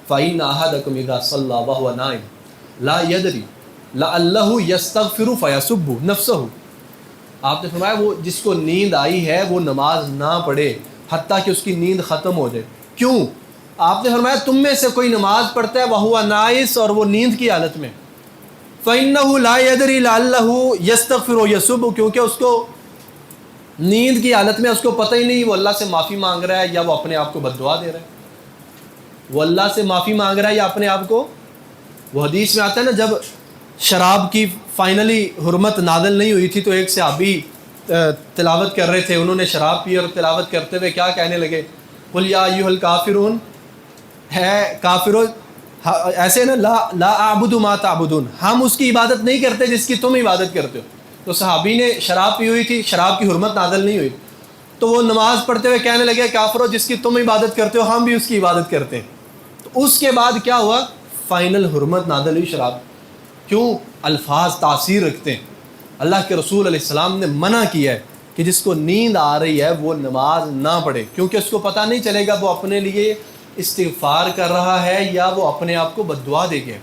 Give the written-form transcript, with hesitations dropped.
فَإِنَّ أَحَدَكُمْ إِذَا صَلَّى وَهُوَ نَائِمٌ لَا يَدْرِي لَعَلَّهُ يَسْتَغْفِرُ فَيَسُبُّ نَفْسَهُ. آپ نے فرمایا وہ جس کو نیند آئی ہے وہ نماز نہ پڑھے حتیٰ کہ اس کی نیند ختم ہو جائے. کیوں؟ آپ نے فرمایا تم میں سے کوئی نماز پڑھتا ہے وَهُوَ نَائِسٌ اور وہ نیند کی حالت میں، فَإِنَّهُ لَا يَدْرِي لَعَلَّهُ يَسْتَغْفِرُ وَيَسُبُّ، کیونکہ اس کو نیند کی حالت میں اس کو پتہ ہی نہیں وہ اللہ سے معافی مانگ رہا ہے یا وہ اپنے آپ کو بد دعا دے رہا ہے. وہ اللہ سے معافی مانگ رہا ہے یا اپنے آپ کو. وہ حدیث میں آتا ہے نا جب شراب کی فائنلی حرمت نازل نہیں ہوئی تھی تو ایک صحابی تلاوت کر رہے تھے، انہوں نے شراب پی اور تلاوت کرتے ہوئے کیا کہنے لگے، قل یا ایھا الکافرون، ہے کافرون ایسے نا، لا اعبد ما تعبدون، ہم اس کی عبادت نہیں کرتے جس کی تم عبادت کرتے ہو. تو صحابی نے شراب پی ہوئی تھی، شراب کی حرمت نازل نہیں ہوئی، تو وہ نماز پڑھتے ہوئے کہنے لگے کافرو جس کی تم عبادت کرتے ہو ہم بھی اس کی عبادت کرتے ہیں. تو اس کے بعد کیا ہوا، فائنل حرمت نازل ہوئی شراب. کیوں؟ الفاظ تاثیر رکھتے ہیں. اللہ کے رسول علیہ السلام نے منع کیا ہے کہ جس کو نیند آ رہی ہے وہ نماز نہ پڑھے، کیونکہ اس کو پتہ نہیں چلے گا وہ اپنے لیے استغفار کر رہا ہے یا وہ اپنے آپ کو بد دعا دے گیا.